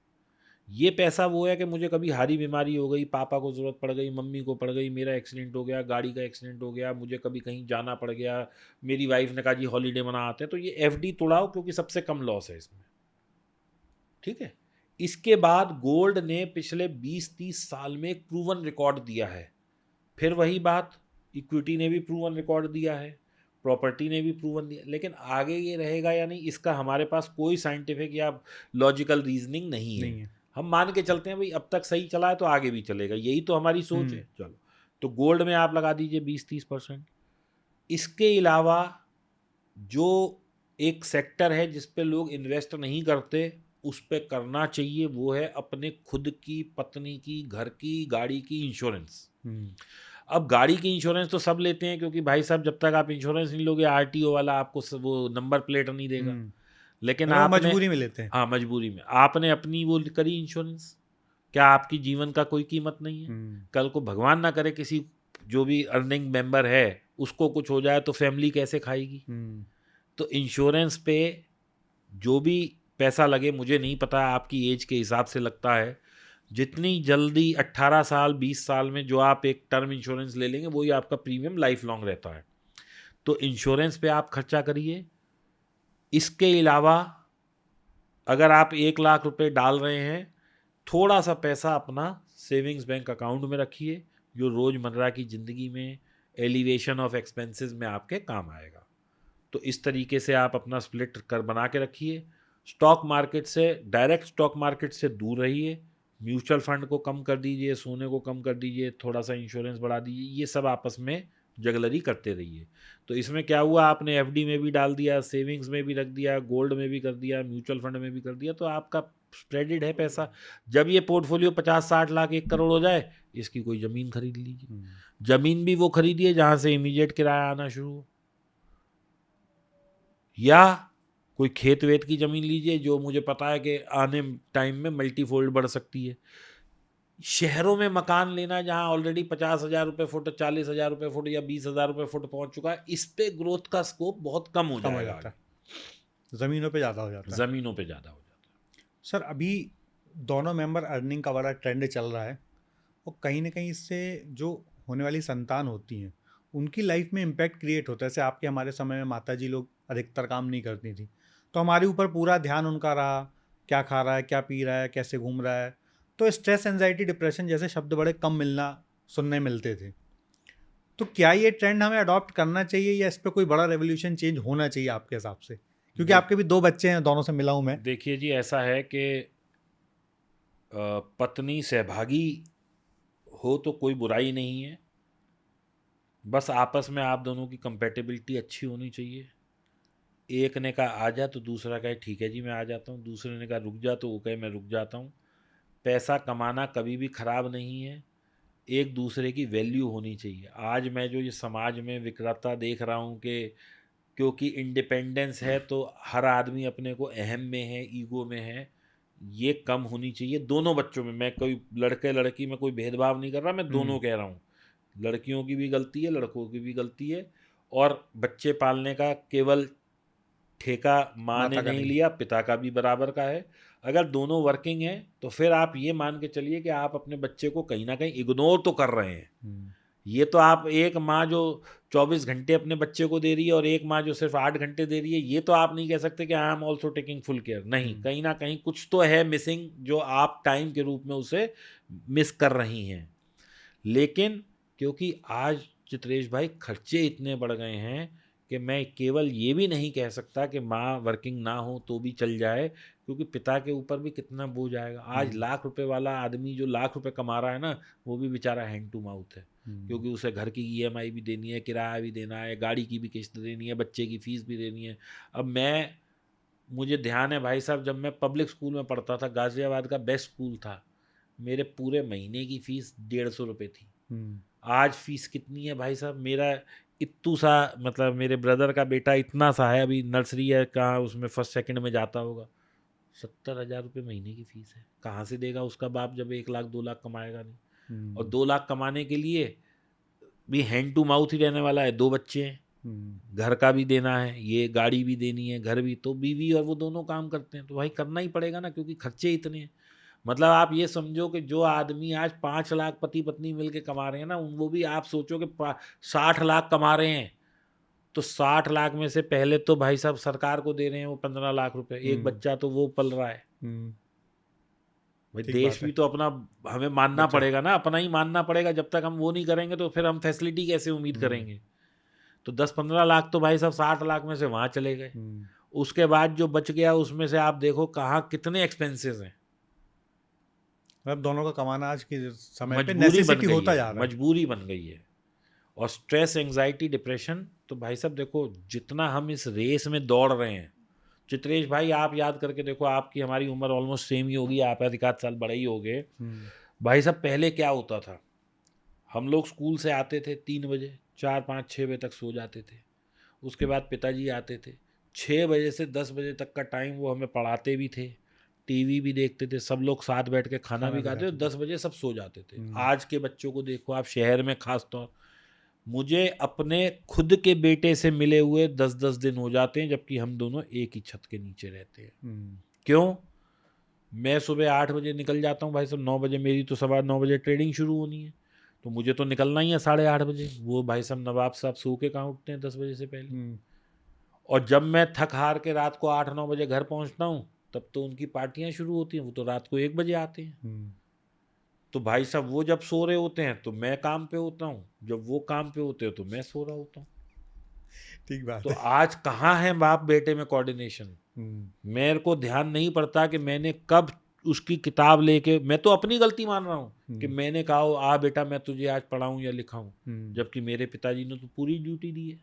ये पैसा वो है कि मुझे कभी हारी बीमारी हो गई, पापा को ज़रूरत पड़ गई, मम्मी को पड़ गई, मेरा एक्सीडेंट हो गया, गाड़ी का एक्सीडेंट हो गया, मुझे कभी कहीं जाना पड़ गया, मेरी वाइफ ने कहा जी हॉलीडे मना आते हैं, तो ये FD तोड़ाओ क्योंकि सबसे कम लॉस है इसमें। ठीक है। इसके बाद गोल्ड ने पिछले 20-30 साल में एक प्रूवन रिकॉर्ड दिया है। फिर वही बात, इक्विटी ने भी प्रूवन रिकॉर्ड दिया है, प्रॉपर्टी ने भी प्रूवन दिया, लेकिन आगे ये रहेगा या नहीं इसका हमारे पास कोई साइंटिफिक या लॉजिकल रीजनिंग नहीं है। हम मान के चलते हैं भाई अब तक सही चला है तो आगे भी चलेगा, यही तो हमारी सोच है। चलो, तो गोल्ड में आप लगा दीजिए 20-30%। इसके अलावा जो एक सेक्टर है जिस पे लोग इन्वेस्ट नहीं करते उस पे करना चाहिए वो है अपने खुद की, पत्नी की, घर की, गाड़ी की इंश्योरेंस। अब गाड़ी की इंश्योरेंस तो सब लेते हैं, क्योंकि भाई साहब जब तक आप इंश्योरेंस नहीं लोगे आरटीओ वाला आपको वो नंबर प्लेट नहीं देगा। लेकिन वो आपने, मजबूरी में लेते हैं। हाँ मजबूरी में आपने अपनी वो करी इंश्योरेंस, क्या आपकी जीवन का कोई कीमत नहीं है? कल को भगवान ना करे किसी जो भी अर्निंग मेंबर है उसको कुछ हो जाए तो फैमिली कैसे खाएगी? तो इंश्योरेंस पे जो भी पैसा लगे, मुझे नहीं पता आपकी एज के हिसाब से लगता है, जितनी जल्दी 18 साल 20 साल में जो आप एक टर्म इंश्योरेंस ले लेंगे वही आपका प्रीमियम लाइफ लॉन्ग रहता है। तो इंश्योरेंस पे आप खर्चा करिए। इसके अलावा अगर आप 1 लाख रुपए डाल रहे हैं, थोड़ा सा पैसा अपना सेविंग्स बैंक अकाउंट में रखिए, जो रोज़मर्रा की ज़िंदगी में एलिवेशन ऑफ एक्सपेंसेस में आपके काम आएगा। तो इस तरीके से आप अपना स्प्लिट कर बना के रखिए। स्टॉक मार्केट से, डायरेक्ट स्टॉक मार्केट से दूर रहिए, म्यूचुअल फंड को कम कर दीजिए, सोने को कम कर दीजिए, थोड़ा सा इंश्योरेंस बढ़ा दीजिए, ये सब आपस में जगलरी करते रहिए। तो इसमें क्या हुआ, आपने एफडी में भी डाल दिया, सेविंग्स में भी रख दिया, गोल्ड में भी कर दिया, म्यूचुअल फंड में भी कर दिया, तो आपका स्प्रेडेड है पैसा। जब ये पोर्टफोलियो 50-60 लाख 1 करोड़ हो जाए, इसकी कोई ज़मीन खरीद लीजिए। ज़मीन भी वो खरीदिए जहाँ से इमीडिएट किराया आना शुरू हो, या कोई खेत वेत की ज़मीन लीजिए जो मुझे पता है कि आने टाइम में मल्टीफोल्ड बढ़ सकती है। शहरों में मकान लेना जहाँ ऑलरेडी 50,000 रुपये फुट, 40,000 रुपये फुट या 20,000 रुपये फुट पहुंच चुका है, इस पे ग्रोथ का स्कोप बहुत कम हो जाएगा। ज़मीनों पे ज़्यादा हो जाता है। ज़मीनों पे ज़्यादा हो जाता है। सर अभी दोनों मेंबर अर्निंग का बड़ा ट्रेंड चल रहा है, और कहीं ना कहीं इससे जो होने वाली संतान होती हैं उनकी लाइफ में इम्पैक्ट क्रिएट होता है। जैसे आपके हमारे समय में माताजी लोग अधिकतर काम नहीं करती थी, तो हमारे ऊपर पूरा ध्यान उनका रहा, क्या खा रहा है, क्या पी रहा है, कैसे घूम रहा है। तो स्ट्रेस, एंजाइटी, डिप्रेशन जैसे शब्द बड़े कम मिलना सुनने मिलते थे। तो क्या ये ट्रेंड हमें अडॉप्ट करना चाहिए, या इस पर कोई बड़ा रेवोल्यूशन चेंज होना चाहिए आपके हिसाब से? क्योंकि आपके भी 2 बच्चे हैं, दोनों से मिला हूँ मैं। देखिए जी, ऐसा है कि पत्नी सहभागी हो तो कोई बुराई नहीं है, बस आपस में आप दोनों की कंपेटेबिलिटी अच्छी होनी चाहिए। एक ने कहा आ जा तो दूसरा कहे ठीक है जी मैं आ जाता हूँ, दूसरे ने कहा रुक जा तो वो कहे मैं रुक जाता हूँ। पैसा कमाना कभी भी ख़राब नहीं है, एक दूसरे की वैल्यू होनी चाहिए। आज मैं जो ये समाज में विकृतता देख रहा हूँ कि क्योंकि इंडिपेंडेंस है तो हर आदमी अपने को अहम में है, ईगो में है, ये कम होनी चाहिए दोनों बच्चों में। मैं कोई लड़के लड़की में कोई भेदभाव नहीं कर रहा, मैं दोनों कह रहा हूँ, लड़कियों की भी गलती है, लड़कों की भी गलती है। और बच्चे पालने का केवल ठेका माँ ने नहीं लिया, पिता का भी बराबर का है। अगर दोनों वर्किंग हैं तो फिर आप ये मान के चलिए कि आप अपने बच्चे को कहीं ना कहीं इग्नोर तो कर रहे हैं। ये तो आप एक माँ जो 24 घंटे अपने बच्चे को दे रही है और एक माँ जो सिर्फ 8 घंटे दे रही है, ये तो आप नहीं कह सकते कि I am also taking full care. नहीं, कहीं ना कहीं कुछ तो है मिसिंग, जो आप टाइम के रूप में उसे मिस कर रही हैं। लेकिन क्योंकि आज चित्रेश भाई खर्चे इतने बढ़ गए हैं कि मैं केवल ये भी नहीं कह सकता कि माँ वर्किंग ना हो तो भी चल जाए, क्योंकि पिता के ऊपर भी कितना बोझ आएगा। आज लाख रुपए वाला आदमी जो लाख रुपए कमा रहा है ना, वो भी बेचारा हैंड टू माउथ है, क्योंकि उसे घर की ईएमआई भी देनी है, किराया भी देना है, गाड़ी की भी किस्त देनी है, बच्चे की फीस भी देनी है। अब मुझे ध्यान है भाई साहब, जब मैं पब्लिक स्कूल में पढ़ता था, गाजियाबाद का बेस्ट स्कूल था, मेरे पूरे महीने की फीस 150 रुपये थी। आज फीस कितनी है भाई साहब? मेरा इत्तू सा, मतलब मेरे ब्रदर का बेटा इतना सा है, अभी नर्सरी है, कहाँ उसमें फर्स्ट सेकंड में जाता होगा, 70,000 रुपये महीने की फीस है। कहाँ से देगा उसका बाप जब 1 लाख 2 लाख कमाएगा नहीं? और 2 लाख कमाने के लिए भी हैंड टू माउथ ही रहने वाला है, 2 बच्चे हैं, घर का भी देना है, ये गाड़ी भी देनी है, घर भी, तो बीवी और वो दोनों काम करते हैं, तो भाई करना ही पड़ेगा ना, क्योंकि खर्चे इतने हैं। मतलब आप ये समझो कि जो आदमी आज 5 लाख पति पत्नी मिलके कमा रहे हैं ना, वो भी आप सोचो कि 60 लाख कमा रहे हैं, तो 60 लाख में से पहले तो भाई साहब सरकार को दे रहे हैं वो 15 लाख रुपए, एक बच्चा तो वो पल रहा है। भाई देश भी तो अपना हमें मानना पड़ेगा ना, अपना ही मानना पड़ेगा। जब तक हम वो नहीं करेंगे तो फिर हम फैसिलिटी कैसे उम्मीद करेंगे? तो 10-15 लाख तो भाई साहब 60 लाख में से वहां चले गए। उसके बाद जो बच गया उसमें से आप देखो कहाँ कितने एक्सपेंसेस हैं। मतलब दोनों का कमाना आज के समय पे नेसेसिटी होता जा रहा है, मजबूरी बन गई है। और स्ट्रेस, एंजाइटी, डिप्रेशन, तो भाई साहब देखो जितना हम इस रेस में दौड़ रहे हैं, चित्रेश भाई आप याद करके देखो, आपकी हमारी उम्र ऑलमोस्ट सेम ही होगी, आप एक आध साल बड़े ही हो गए। भाई साहब पहले क्या होता था, हम लोग स्कूल से आते थे 3 बजे, 4 5 6 बजे तक सो जाते थे। उसके बाद पिताजी आते थे, 6 बजे से 10 बजे तक का टाइम वो हमें पढ़ाते भी थे, टीवी भी देखते थे, सब लोग साथ बैठ के खाना भी खाते थे, 10 बजे सब सो जाते थे। आज के बच्चों को देखो आप, शहर में खास तौर, मुझे अपने खुद के बेटे से मिले हुए 10 10 दिन हो जाते हैं, जबकि हम दोनों एक ही छत के नीचे रहते हैं। क्यों? मैं सुबह 8 बजे निकल जाता हूँ भाई साहब, 9 बजे मेरी तो 9:15 बजे ट्रेडिंग शुरू होनी है, तो मुझे तो निकलना ही है 8:30 बजे। वो भाई साहब नवाब साहब सो के कहाँ उठते हैं 10 बजे से पहले। और जब मैं थक हार के रात को 8 9 बजे घर पहुँचता हूँ, तब तो उनकी पार्टियां शुरू होती हैं, वो तो रात को 1 बजे आते हैं। तो भाई साहब वो जब सो रहे होते हैं तो मैं काम पे होता हूँ, जब वो काम पे होते हो तो मैं सो रहा होता हूँ। ठीक बात तो है। आज कहाँ है बाप बेटे में कोऑर्डिनेशन? मेरे को ध्यान नहीं पड़ता कि मैंने कब उसकी किताब लेके, मैं तो अपनी गलती मान रहा हूँ कि मैंने कहा आ बेटा मैं तुझे आज पढ़ाऊं या लिखाऊं, जबकि मेरे पिताजी ने तो पूरी ड्यूटी दी है।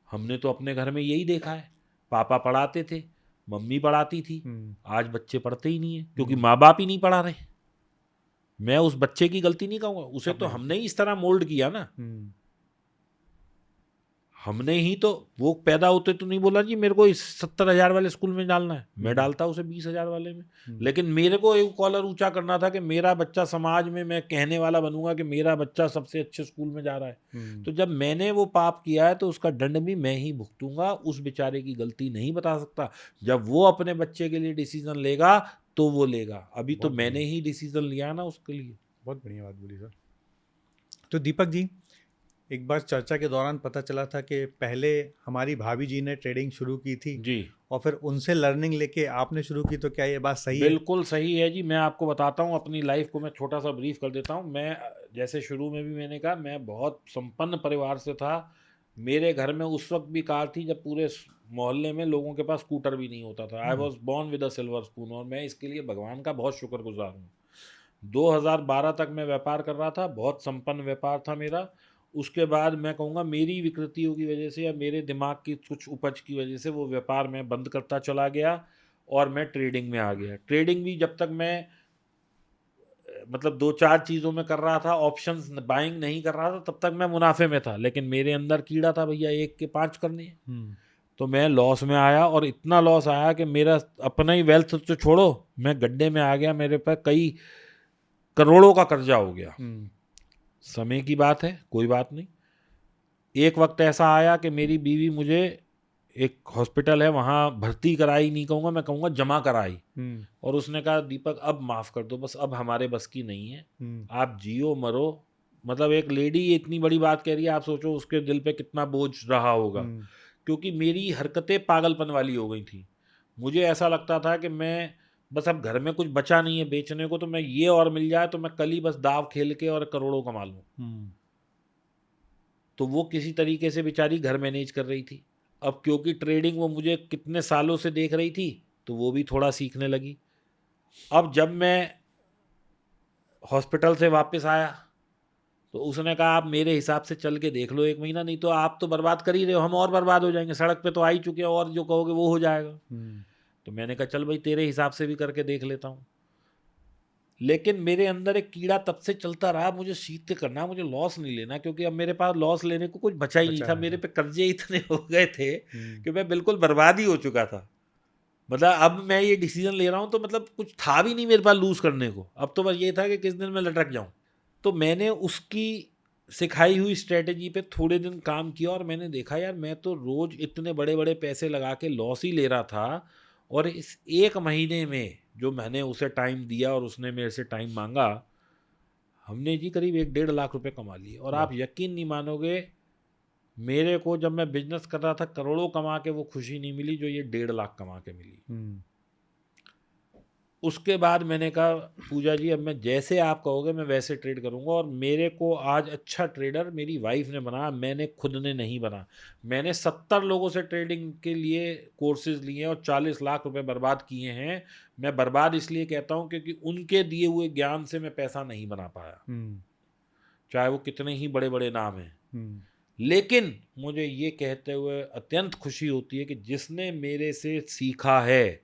हमने तो अपने घर में यही देखा है, पापा पढ़ाते थे, मम्मी पढ़ाती थी। आज बच्चे पढ़ते ही नहीं है क्योंकि माँ बाप ही नहीं पढ़ा रहे। मैं उस बच्चे की गलती नहीं कहूंगा, उसे तो हमने ही इस तरह मोल्ड किया ना। हमने ही तो, वो पैदा होते तो नहीं बोला जी मेरे को इस 70,000 वाले स्कूल में डालना है, मैं डालता उसे 20,000 वाले में। लेकिन मेरे को एक कॉलर ऊंचा करना था कि मेरा बच्चा समाज में, मैं कहने वाला बनूंगा कि मेरा बच्चा सबसे अच्छे स्कूल में जा रहा है। तो जब मैंने वो पाप किया है तो उसका दंड भी मैं ही भुगतूंगा, उस बेचारे की गलती नहीं बता सकता। जब वो अपने बच्चे के लिए डिसीजन लेगा तो वो लेगा, अभी तो मैंने ही डिसीजन लिया ना उसके लिए। बहुत बढ़िया बात बोली सर। तो दीपक जी, एक बार चर्चा के दौरान पता चला था कि पहले हमारी भाभी जी ने ट्रेडिंग शुरू की थी जी, और फिर उनसे लर्निंग लेके आपने शुरू की, तो क्या ये बात सही है? बिल्कुल सही है जी। मैं आपको बताता हूँ अपनी लाइफ को, मैं छोटा सा ब्रीफ कर देता हूँ। मैं जैसे शुरू में भी मैंने कहा, मैं बहुत संपन्न परिवार से था। मेरे घर में उस वक्त भी कार थी जब पूरे मोहल्ले में लोगों के पास स्कूटर भी नहीं होता था। I was born with a silver spoon, और मैं इसके लिए भगवान का बहुत शुक्रगुजार हूँ। 2012 तक मैं व्यापार कर रहा था, बहुत संपन्न व्यापार था मेरा। उसके बाद मैं कहूँगा मेरी विकृतियों की वजह से या मेरे दिमाग की कुछ उपज की वजह से वो व्यापार मैं बंद करता चला गया और मैं ट्रेडिंग में आ गया। ट्रेडिंग भी जब तक मैं मतलब 2 4 चीज़ों में कर रहा था, ऑप्शंस बाइंग नहीं कर रहा था, तब तक मैं मुनाफे में था। लेकिन मेरे अंदर कीड़ा था भैया, 1 के 5 करने हैं। तो मैं लॉस में आया, और इतना लॉस आया कि मेरा अपना ही वेल्थ तो छोड़ो, मैं गड्ढे में आ गया। मेरे पर कई करोड़ों का कर्जा हो गया। समय की बात है, कोई बात नहीं। एक वक्त ऐसा आया कि मेरी बीवी मुझे एक हॉस्पिटल है वहाँ भर्ती कराई, नहीं कहूँगा, मैं कहूँगा जमा कराई। और उसने कहा दीपक अब माफ़ कर दो, बस अब हमारे बस की नहीं है, आप जियो मरो। मतलब एक लेडी इतनी बड़ी बात कह रही है, आप सोचो उसके दिल पे कितना बोझ रहा होगा। क्योंकि मेरी हरकतें पागलपन वाली हो गई थी। मुझे ऐसा लगता था कि मैं बस, अब घर में कुछ बचा नहीं है बेचने को, तो मैं ये और मिल जाए तो मैं कल ही बस दाव खेल के और करोड़ों कमा लूँ। तो वो किसी तरीके से बेचारी घर मैनेज कर रही थी। अब क्योंकि ट्रेडिंग वो मुझे कितने सालों से देख रही थी, तो वो भी थोड़ा सीखने लगी। अब जब मैं हॉस्पिटल से वापस आया तो उसने कहा आप मेरे हिसाब से चल के देख लो 1 महीना, नहीं तो आप तो बर्बाद कर ही रहे हो, हम और बर्बाद हो जाएंगे, सड़क पे तो आ ही चुके हैं, और जो कहोगे वो हो जाएगा। तो मैंने कहा चल भाई तेरे हिसाब से भी करके देख लेता हूँ। लेकिन मेरे अंदर एक कीड़ा तब से चलता रहा, मुझे सीख के करना, मुझे लॉस नहीं लेना, क्योंकि अब मेरे पास लॉस लेने को कुछ बचा ही नहीं था। मेरे पे कर्जे इतने हो गए थे कि मैं बिल्कुल बर्बाद ही हो चुका था। मतलब अब मैं ये डिसीजन ले रहा हूँ तो मतलब कुछ था भी नहीं मेरे पास लूज करने को, अब तो बस ये था कि किस दिन मैं लटक जाऊँ। तो मैंने उसकी सिखाई हुई स्ट्रेटेजी पे थोड़े दिन काम किया, और मैंने देखा यार मैं तो रोज इतने बड़े बड़े पैसे लगा के लॉस ही ले रहा था, और इस 1 महीने में जो मैंने उसे टाइम दिया और उसने मेरे से टाइम मांगा, हमने जी करीब 1 1.5 लाख रुपए कमा लिए। और आप यकीन नहीं मानोगे, मेरे को जब मैं बिजनेस कर रहा था करोड़ों कमा के वो खुशी नहीं मिली जो ये 1.5 लाख कमा के मिली। उसके बाद मैंने कहा पूजा जी अब मैं जैसे आप कहोगे मैं वैसे ट्रेड करूंगा। और मेरे को आज अच्छा ट्रेडर मेरी वाइफ ने बनाया, मैंने खुद ने नहीं बना। मैंने 70 लोगों से ट्रेडिंग के लिए कोर्सेज लिए और 40 लाख रुपए बर्बाद किए हैं। मैं बर्बाद इसलिए कहता हूं क्योंकि उनके दिए हुए ज्ञान से मैं पैसा नहीं बना पाया, चाहे वो कितने ही बड़े बड़े नाम हैं। लेकिन मुझे ये कहते हुए अत्यंत खुशी होती है कि जिसने मेरे से सीखा है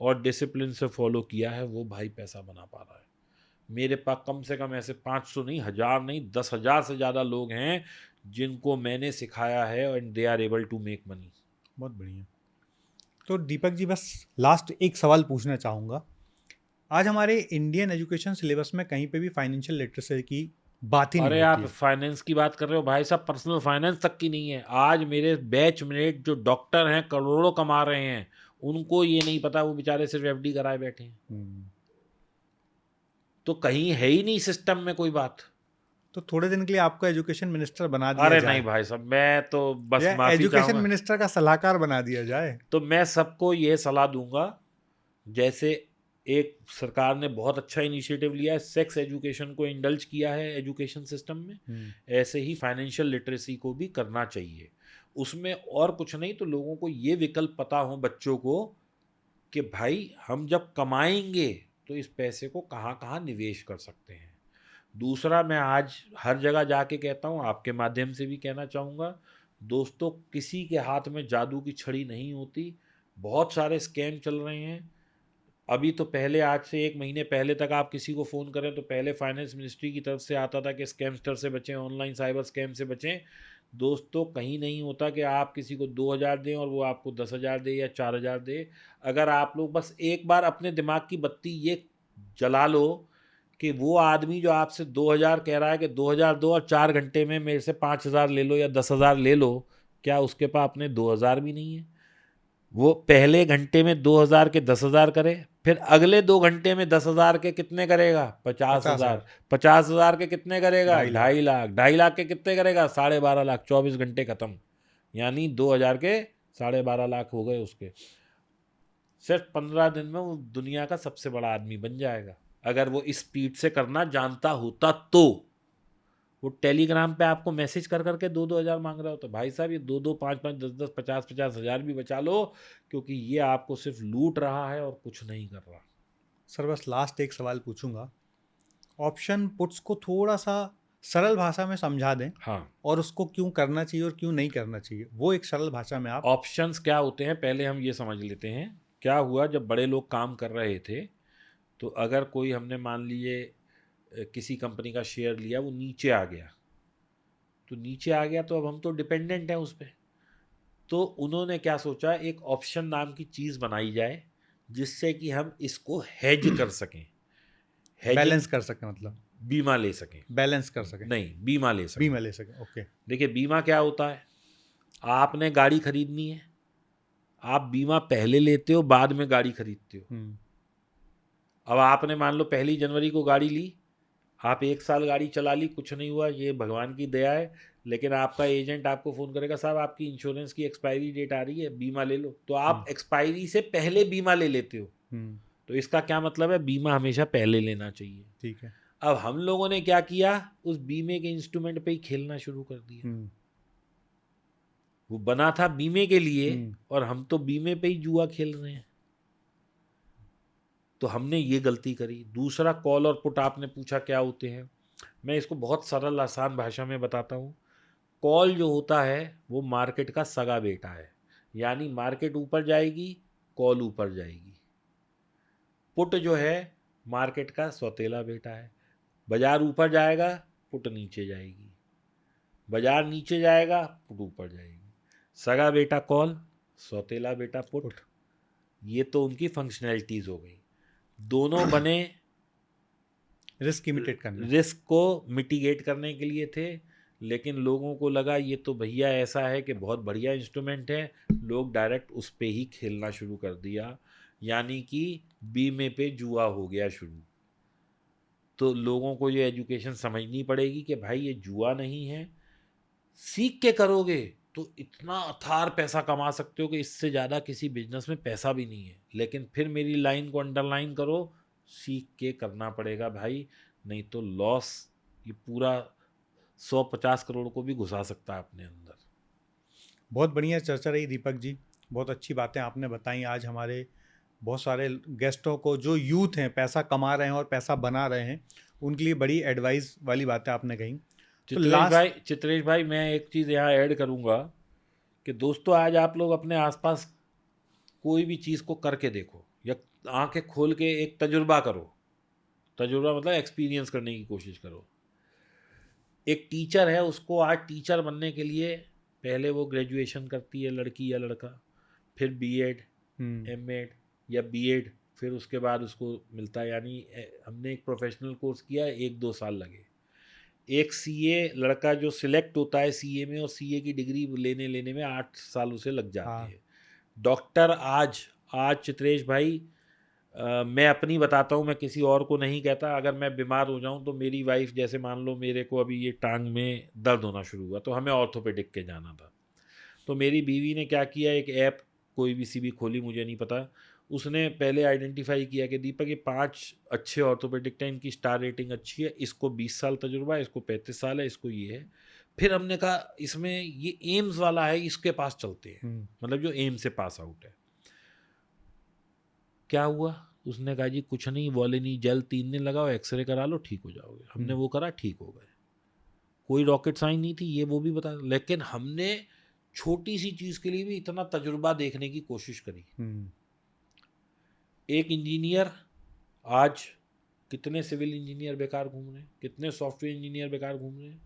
और डिसिप्लिन से फॉलो किया है वो भाई पैसा बना पा रहा है। मेरे पास कम से कम ऐसे 500 नहीं, 1000 नहीं, 10,000 से ज़्यादा लोग हैं जिनको मैंने सिखाया है and they are able to make money. बहुत बढ़िया। तो दीपक जी बस लास्ट एक सवाल पूछना चाहूँगा। आज हमारे इंडियन एजुकेशन सिलेबस में कहीं पे भी फाइनेंशियल लिटरेसी की बात ही नहीं अरे होती आप है। फाइनेंस की बात कर रहे हो भाई साहब, पर्सनल फाइनेंस तक की नहीं है। आज मेरे बैचमेट जो डॉक्टर हैं, करोड़ों कमा रहे हैं, उनको ये नहीं पता, वो बेचारे सिर्फ एफडी कराए बैठे हैं। तो कहीं है ही नहीं सिस्टम में कोई बात। तो थोड़े दिन के लिए आपको एजुकेशन मिनिस्टर बना दिया अरे नहीं जाए, भाई साहब, मैं तो बस या माफी एजुकेशन चाहूंगा। मिनिस्टर का सलाहकार बना दिया जाए। तो मैं सबको ये सलाह दूंगा, जैसे एक सरकार ने बहुत अच्छा इनिशिएटिव लिया है, सेक्स एजुकेशन को इंडल्ज किया है एजुकेशन सिस्टम में, ऐसे ही फाइनेंशियल लिटरेसी को भी करना चाहिए। उसमें और कुछ नहीं तो लोगों को ये विकल्प पता हो बच्चों को कि भाई हम जब कमाएंगे तो इस पैसे को कहाँ कहाँ निवेश कर सकते हैं। दूसरा, मैं आज हर जगह जाके कहता हूँ, आपके माध्यम से भी कहना चाहूँगा, दोस्तों किसी के हाथ में जादू की छड़ी नहीं होती। बहुत सारे स्कैम चल रहे हैं। अभी तो पहले, आज से 1 महीने पहले तक आप किसी को फ़ोन करें तो पहले फाइनेंस मिनिस्ट्री की तरफ से आता था कि स्कैमस्टर से बचें, ऑनलाइन साइबर स्कैम से बचें। दोस्तों कहीं नहीं होता कि आप किसी को 2000 दें और वो आपको 10,000 दे या 4000 दे। अगर आप लोग बस एक बार अपने दिमाग की बत्ती ये जला लो कि वो आदमी जो आपसे 2000 कह रहा है कि 2000 दो और 4 घंटे में मेरे से 5000 ले लो या 10,000 ले लो, क्या उसके पास अपने 2000 भी नहीं है? वो पहले घंटे में 2000 के 10,000 करे, फिर अगले 2 घंटे में 10,000 के कितने करेगा? 50,000। 50,000 के कितने करेगा? 2.5 लाख। 2.5 लाख के कितने करेगा? 12.5 लाख। 24 घंटे खत्म। यानी 2000 के 12.5 लाख हो गए उसके। सिर्फ 15 दिन में वो दुनिया का सबसे बड़ा आदमी बन जाएगा, अगर वो इस स्पीड से करना जानता होता तो। वो टेलीग्राम पे आपको मैसेज कर करके 2-2 हज़ार मांग रहा होता। भाई साहब ये 2-2, 5-5, 10-10, 50-50 हज़ार भी बचा लो, क्योंकि ये आपको सिर्फ लूट रहा है और कुछ नहीं कर रहा। सर बस लास्ट एक सवाल पूछूंगा। ऑप्शन पुट्स को थोड़ा सा सरल भाषा में समझा दें। हाँ, और उसको क्यों करना चाहिए और क्यों नहीं करना चाहिए, वो एक सरल भाषा में आप। ऑप्शंस क्या होते हैं पहले हम ये समझ लेते हैं। क्या हुआ, जब बड़े लोग काम कर रहे थे तो अगर कोई, हमने मान लिए किसी कंपनी का शेयर लिया, वो नीचे आ गया, तो नीचे आ गया तो अब हम तो डिपेंडेंट हैं उस पर। तो उन्होंने क्या सोचा, एक ऑप्शन नाम की चीज़ बनाई जाए जिससे कि हम इसको हेज कर सकें। हेजिंग, बैलेंस कर सकें, मतलब बीमा ले सकें। बैलेंस कर सकें। नहीं, बीमा ले सकें। बीमा ले सकें, ओके। देखिए बीमा क्या होता है, आपने गाड़ी खरीदनी है, आप बीमा पहले लेते हो, बाद में गाड़ी खरीदते हो। अब आपने मान लो 1 जनवरी को गाड़ी ली, आप 1 साल गाड़ी चला ली, कुछ नहीं हुआ, ये भगवान की दया है। लेकिन आपका एजेंट आपको फ़ोन करेगा, साहब आपकी इंश्योरेंस की एक्सपायरी डेट आ रही है, बीमा ले लो। तो आप एक्सपायरी से पहले बीमा ले लेते हो। तो इसका क्या मतलब है, बीमा हमेशा पहले लेना चाहिए। ठीक है। अब हम लोगों ने क्या किया, उस बीमे के इंस्ट्रूमेंट पे ही खेलना शुरू कर दिया। वो बना था बीमे के लिए और हम तो बीमे पे ही जुआ खेल रहे हैं। तो हमने ये गलती करी। दूसरा, कॉल और पुट आपने पूछा क्या होते हैं, मैं इसको बहुत सरल आसान भाषा में बताता हूँ। कॉल जो होता है वो मार्केट का सगा बेटा है, यानी मार्केट ऊपर जाएगी, कॉल ऊपर जाएगी। पुट जो है मार्केट का सौतेला बेटा है, बाजार ऊपर जाएगा, पुट नीचे जाएगी, बाजार नीचे जाएगा, पुट ऊपर जाएगी। सगा बेटा कॉल, सौतेला बेटा पुट। ये तो उनकी फंक्शनैलिटीज हो गई। दोनों बने रिस्क को मिटिगेट करने के लिए थे, लेकिन लोगों को लगा ये तो भैया ऐसा है कि बहुत बढ़िया इंस्ट्रूमेंट है, लोग डायरेक्ट उस पे ही खेलना शुरू कर दिया, यानी कि बीमे पे जुआ हो गया शुरू। तो लोगों को ये एजुकेशन समझनी पड़ेगी कि भाई ये जुआ नहीं है, सीख के करोगे तो इतना अथार पैसा कमा सकते हो कि इससे ज़्यादा किसी बिजनेस में पैसा भी नहीं है। लेकिन फिर मेरी लाइन को अंडरलाइन करो, सीख के करना पड़ेगा भाई, नहीं तो लॉस ये पूरा 150 करोड़ को भी घुसा सकता है अपने अंदर। बहुत बढ़िया चर्चा रही दीपक जी, बहुत अच्छी बातें आपने बताई। आज हमारे बहुत सारे गेस्टों को, जो यूथ हैं, पैसा कमा रहे हैं और पैसा बना रहे हैं, उनके लिए बड़ी एडवाइस वाली बातें आपने कही। चित्रेश भाई मैं एक चीज़ यहाँ ऐड करूँगा कि दोस्तों आज आप लोग अपने आसपास कोई भी चीज़ को करके देखो या आंखें खोल के एक तजुर्बा करो। तजुर्बा मतलब एक्सपीरियंस करने की कोशिश करो। एक टीचर है, उसको आज टीचर बनने के लिए पहले वो ग्रेजुएशन करती है लड़की या लड़का, फिर बीएड, एमएड या बीएड, फिर उसके बाद उसको मिलता है, यानी हमने एक प्रोफेशनल कोर्स किया, 1-2 साल लगे। एक सीए लड़का जो सिलेक्ट होता है सीए में, और सीए की डिग्री लेने में 8 साल उसे लग जाते हैं। डॉक्टर आज चित्रेश भाई, मैं अपनी बताता हूँ, मैं किसी और को नहीं कहता, अगर मैं बीमार हो जाऊँ तो मेरी वाइफ, जैसे मान लो मेरे को अभी ये टांग में दर्द होना शुरू हुआ तो हमें ऑर्थोपेडिक के जाना था, तो मेरी बीवी ने क्या किया, एक ऐप कोई भी सी भी खोली, मुझे नहीं पता, उसने पहले आइडेंटिफाई किया कि दीपक ये 5 अच्छे ऑर्थोपेडिक हैं, इनकी स्टार रेटिंग अच्छी है, इसको 20 साल तजुर्बा है, इसको 35 साल है, इसको ये है। फिर हमने कहा इसमें ये एम्स वाला है, इसके पास चलते हैं, मतलब जो एम्स से पास आउट है। क्या हुआ, उसने कहा जी कुछ नहीं, वॉलिनी जेल 3 दिन लगाओ, एक्सरे करा लो, ठीक हो जाओगे। हमने वो करा, ठीक हो गए, कोई रॉकेट साइंस नहीं थी, ये वो भी बता, लेकिन हमने छोटी सी चीज़ के लिए भी इतना तजुर्बा देखने की कोशिश करी। एक इंजीनियर, आज कितने सिविल इंजीनियर बेकार घूम रहे हैं, कितने सॉफ्टवेयर इंजीनियर बेकार घूम रहे हैं,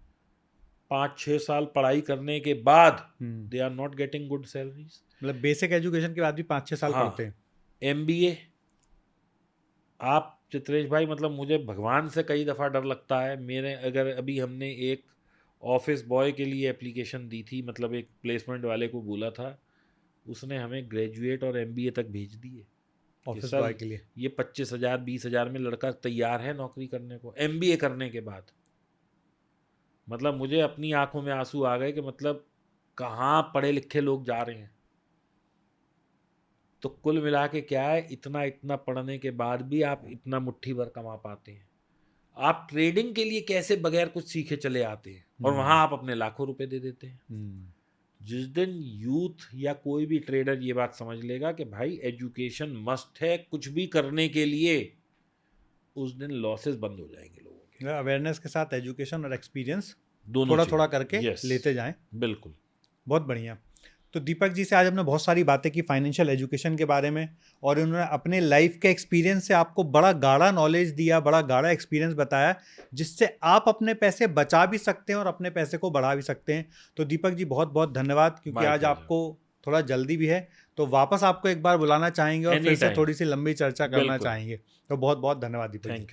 5-6 साल पढ़ाई करने के बाद they are not getting good salaries. मतलब बेसिक एजुकेशन के बाद भी 5-6 साल पढ़ते हैं। एमबीए, आप चित्रेश भाई, मतलब मुझे भगवान से कई दफ़ा डर लगता है। मेरे अगर अभी हमने एक ऑफिस बॉय के लिए एप्लीकेशन दी थी, मतलब एक प्लेसमेंट वाले को बोला था, उसने हमें ग्रेजुएट और एमबीए तक भेज दिए ऑफिस बॉय के लिए। ये 25,000 20,000 में लड़का तैयार है नौकरी करने को, एमबीए करने के बाद। मतलब मुझे अपनी आंखों में आंसू आ गए कि मतलब कहाँ पढ़े लिखे लोग जा रहे हैं। तो कुल मिला के क्या है, इतना पढ़ने के बाद भी आप इतना मुट्ठी भर कमा पाते हैं। आप ट्रेडिंग के लिए कैसे बगैर कुछ सीखे चले आते हैं, और वहां आप अपने लाखों रुपए दे देते हैं। जिस दिन यूथ या कोई भी ट्रेडर ये बात समझ लेगा कि भाई एजुकेशन मस्ट है कुछ भी करने के लिए, उस दिन लॉसेस बंद हो जाएंगे लोगों के। अवेयरनेस के साथ एजुकेशन और एक्सपीरियंस दोनों थोड़ा करके लेते जाएं। बिल्कुल, बहुत बढ़िया। तो दीपक जी से आज हमने बहुत सारी बातें की फाइनेंशियल एजुकेशन के बारे में, और उन्होंने अपने लाइफ के एक्सपीरियंस से आपको बड़ा गाढ़ा नॉलेज दिया, बड़ा गाढ़ा एक्सपीरियंस बताया, जिससे आप अपने पैसे बचा भी सकते हैं और अपने पैसे को बढ़ा भी सकते हैं। तो दीपक जी बहुत बहुत धन्यवाद, क्योंकि आज आपको थोड़ा जल्दी भी है, तो वापस आपको एक बार बुलाना चाहेंगे और फिर से थोड़ी सी लंबी चर्चा करना चाहेंगे। तो बहुत बहुत धन्यवाद दीपक जी।